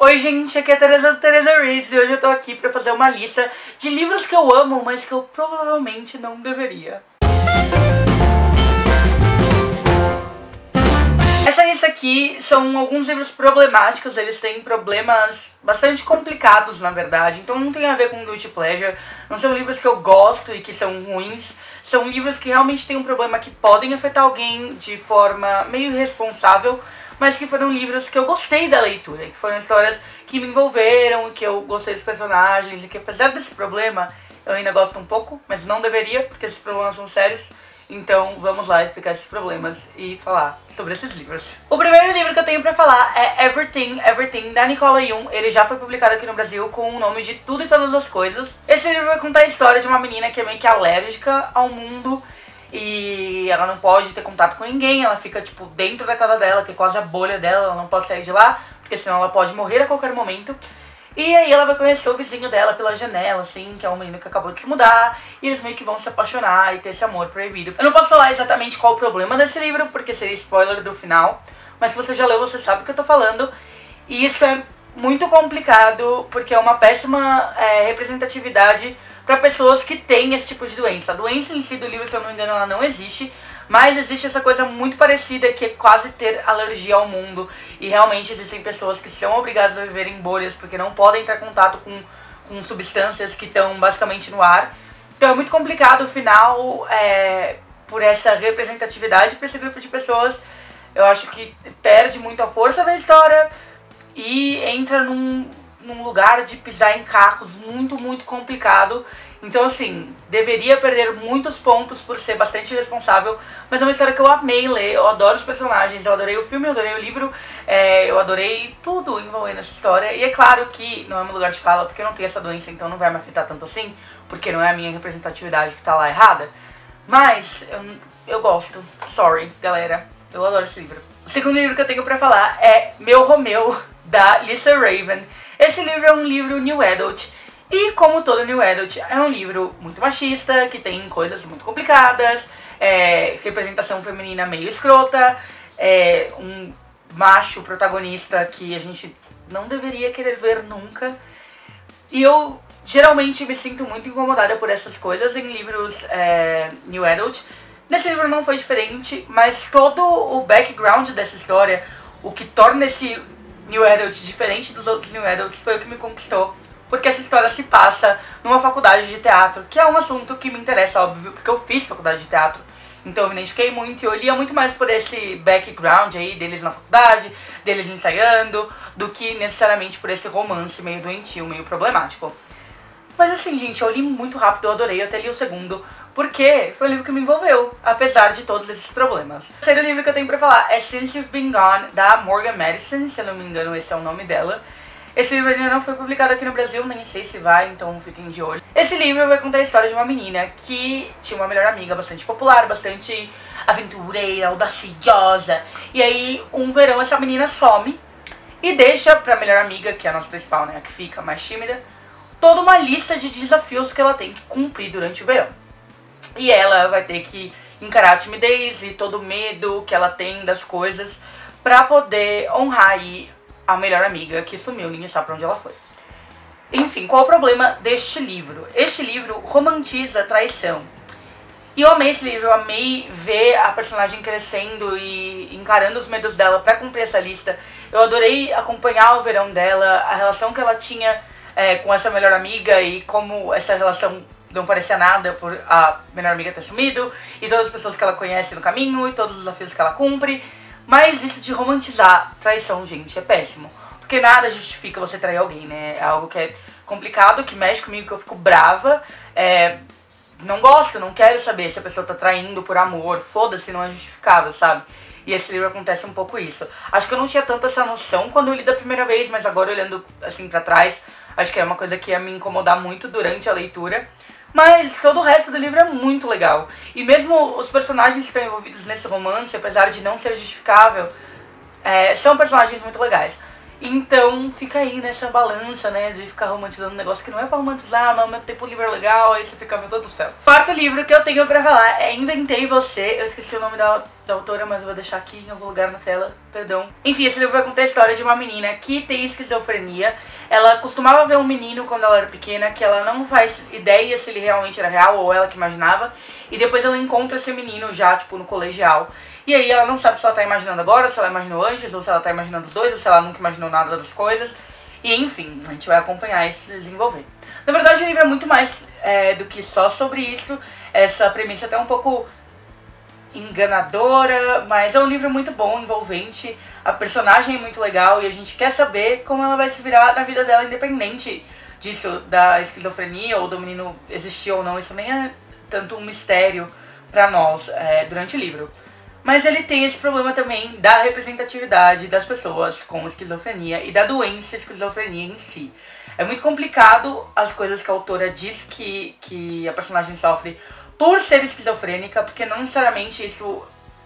Oi gente, aqui é a Teresa do Teresa Reads e hoje eu tô aqui pra fazer uma lista de livros que eu amo, mas que eu provavelmente não deveria. Essa lista aqui são alguns livros problemáticos, eles têm problemas bastante complicados na verdade, então não tem a ver com guilty pleasure, não são livros que eu gosto e que são ruins, são livros que realmente têm um problema que podem afetar alguém de forma meio irresponsável, mas que foram livros que eu gostei da leitura, que foram histórias que me envolveram, que eu gostei dos personagens e que apesar desse problema eu ainda gosto um pouco, mas não deveria, porque esses problemas são sérios. Então vamos lá explicar esses problemas e falar sobre esses livros. O primeiro livro que eu tenho pra falar é Everything, Everything, da Nicola Yoon. Ele já foi publicado aqui no Brasil com o nome de Tudo e Todas as Coisas. Esse livro vai contar a história de uma menina que é meio que alérgica ao mundo e ela não pode ter contato com ninguém, ela fica tipo dentro da casa dela, que é quase a bolha dela, ela não pode sair de lá, porque senão ela pode morrer a qualquer momento. E aí ela vai conhecer o vizinho dela pela janela, assim, que é um menino que acabou de se mudar, e eles meio que vão se apaixonar e ter esse amor proibido. Eu não posso falar exatamente qual o problema desse livro, porque seria spoiler do final, mas se você já leu, você sabe o que eu tô falando. E isso é muito complicado, porque é uma péssima representatividade para pessoas que têm esse tipo de doença. A doença em si do livro, se eu não me engano, ela não existe, mas existe essa coisa muito parecida que é quase ter alergia ao mundo. E realmente existem pessoas que são obrigadas a viver em bolhas porque não podem ter contato com substâncias que estão basicamente no ar. Então é muito complicado o final, por essa representatividade para esse grupo de pessoas. Eu acho que perde muito a força da história e entra num lugar de pisar em cacos muito, muito complicado. Então assim, deveria perder muitos pontos por ser bastante irresponsável, mas é uma história que eu amei ler, eu adoro os personagens, eu adorei o filme, eu adorei o livro, eu adorei tudo envolvendo essa história. E é claro que não é meu lugar de fala, porque eu não tenho essa doença, então não vai me afetar tanto assim, porque não é a minha representatividade que tá lá errada. Mas eu gosto, sorry galera, eu adoro esse livro. O segundo livro que eu tenho pra falar é Meu Romeu, da Lisa Raven. Esse livro é um livro New Adult, e como todo New Adult, é um livro muito machista, que tem coisas muito complicadas, representação feminina meio escrota, um macho protagonista que a gente não deveria querer ver nunca. E eu geralmente me sinto muito incomodada por essas coisas em livros New Adult. Nesse livro não foi diferente, mas todo o background dessa história, o que torna esse New Adult diferente dos outros New Adults, foi o que me conquistou. Porque essa história se passa numa faculdade de teatro, que é um assunto que me interessa, óbvio, porque eu fiz faculdade de teatro. Então eu me identifiquei muito e eu lia muito mais por esse background aí deles na faculdade, deles ensaiando, do que necessariamente por esse romance meio doentio, meio problemático. Mas assim, gente, eu li muito rápido, eu adorei, eu até li o segundo, porque foi um livro que me envolveu, apesar de todos esses problemas. O terceiro livro que eu tenho pra falar é Since You've Been Gone, da Morgan Madison, se eu não me engano esse é o nome dela. Esse livro ainda não foi publicado aqui no Brasil, nem sei se vai, então fiquem de olho. Esse livro vai contar a história de uma menina que tinha uma melhor amiga bastante popular, bastante aventureira, audaciosa. E aí, um verão, essa menina some e deixa pra melhor amiga, que é a nossa principal, né, a que fica mais tímida, toda uma lista de desafios que ela tem que cumprir durante o verão. E ela vai ter que encarar a timidez e todo o medo que ela tem das coisas pra poder honrar aí a melhor amiga que sumiu, ninguém sabe pra onde ela foi. Enfim, qual o problema deste livro? Este livro romantiza a traição. E eu amei esse livro, eu amei ver a personagem crescendo e encarando os medos dela pra cumprir essa lista. Eu adorei acompanhar o verão dela, a relação que ela tinha com essa melhor amiga e como essa relação não parecia nada por a melhor amiga ter sumido, e todas as pessoas que ela conhece no caminho, e todos os desafios que ela cumpre. Mas isso de romantizar traição, gente, é péssimo. Porque nada justifica você trair alguém, né? É algo que é complicado, que mexe comigo, que eu fico brava. Não gosto, não quero saber se a pessoa tá traindo por amor. Foda-se, não é justificável, sabe? E esse livro acontece um pouco isso. Acho que eu não tinha tanto essa noção quando eu li da primeira vez, mas agora olhando assim pra trás, acho que é uma coisa que ia me incomodar muito durante a leitura. Mas todo o resto do livro é muito legal. E mesmo os personagens que estão envolvidos nesse romance, apesar de não ser justificável, são personagens muito legais. Então fica aí nessa balança, né, de ficar romantizando um negócio que não é pra romantizar, mas ao mesmo tempo o livro é legal, aí você fica, meu Deus do céu. Quarto livro que eu tenho pra falar é Inventei Você. Eu esqueci o nome da autora, mas eu vou deixar aqui em algum lugar na tela, perdão. Enfim, esse livro vai contar a história de uma menina que tem esquizofrenia. Ela costumava ver um menino quando ela era pequena, que ela não faz ideia se ele realmente era real ou ela que imaginava. E depois ela encontra esse menino já, tipo, no colegial. E aí ela não sabe se ela tá imaginando agora, se ela imaginou antes, ou se ela tá imaginando os dois, ou se ela nunca imaginou nada das coisas. E enfim, a gente vai acompanhar isso se desenvolver. Na verdade, o livro é muito mais do que só sobre isso. Essa premissa é até um pouco enganadora, mas é um livro muito bom, envolvente. A personagem é muito legal e a gente quer saber como ela vai se virar na vida dela, independente disso, da esquizofrenia ou do menino existir ou não. Isso nem é tanto um mistério pra nós durante o livro. Mas ele tem esse problema também da representatividade das pessoas com esquizofrenia e da doença esquizofrenia em si. É muito complicado as coisas que a autora diz que a personagem sofre por ser esquizofrênica, porque não necessariamente isso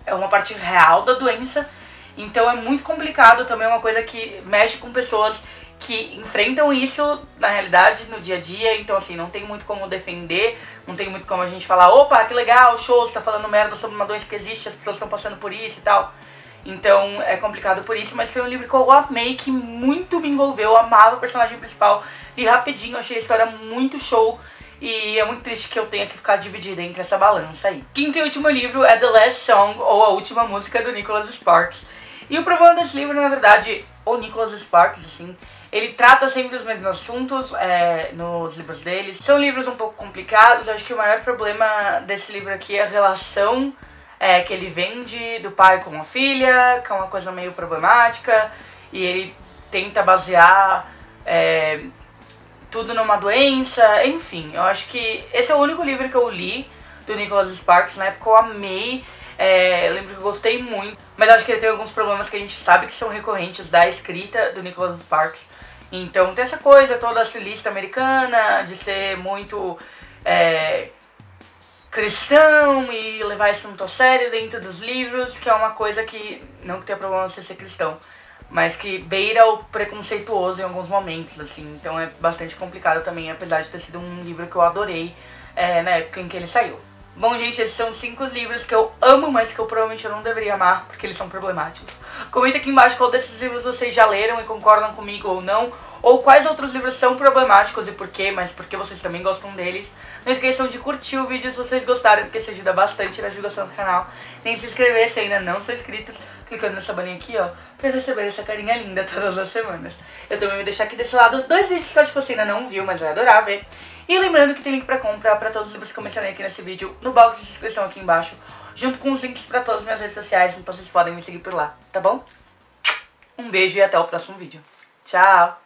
é uma parte real da doença. Então é muito complicado, também é uma coisa que mexe com pessoas que enfrentam isso na realidade, no dia a dia. Então assim, não tem muito como defender, não tem muito como a gente falar, opa, que legal, show, você tá falando merda sobre uma doença que existe, as pessoas estão passando por isso e tal. Então é complicado por isso, mas foi um livro que eu amei, que muito me envolveu, eu amava o personagem principal, li rapidinho, achei a história muito show. E é muito triste que eu tenha que ficar dividida entre essa balança aí. Quinto e último livro é The Last Song, ou A Última Música, do Nicholas Sparks. E o problema desse livro, na verdade, o Nicholas Sparks, assim, ele trata sempre os mesmos assuntos nos livros deles. São livros um pouco complicados. Acho que o maior problema desse livro aqui é a relação que ele vende do pai com a filha, que é uma coisa meio problemática. E ele tenta basear tudo numa doença. Enfim, eu acho que esse é o único livro que eu li do Nicholas Sparks. Na época eu amei. Eu lembro que eu gostei muito. Mas eu acho que ele tem alguns problemas que a gente sabe que são recorrentes da escrita do Nicholas Sparks. Então tem essa coisa toda sulista americana, de ser muito cristão e levar isso muito a sério dentro dos livros, que é uma coisa que, não que tenha problema você ser cristão, mas que beira o preconceituoso em alguns momentos, assim. Então é bastante complicado também, apesar de ter sido um livro que eu adorei na época em que ele saiu. Bom, gente, esses são 5 livros que eu amo, mas que eu provavelmente não deveria amar, porque eles são problemáticos. Comenta aqui embaixo qual desses livros vocês já leram e concordam comigo ou não, ou quais outros livros são problemáticos e por quê, mas por que vocês também gostam deles. Não esqueçam de curtir o vídeo se vocês gostaram, porque isso ajuda bastante na divulgação do canal. Nem se inscrever se ainda não são inscritos, clicando nessa bolinha aqui, ó, pra receber essa carinha linda todas as semanas. Eu também vou deixar aqui desse lado 2 vídeos que eu acho que você ainda não viu, mas vai adorar ver. E lembrando que tem link pra compra pra todos os livros que eu mencionei aqui nesse vídeo no box de descrição aqui embaixo, junto com os links pra todas as minhas redes sociais, então vocês podem me seguir por lá, tá bom? Um beijo e até o próximo vídeo. Tchau!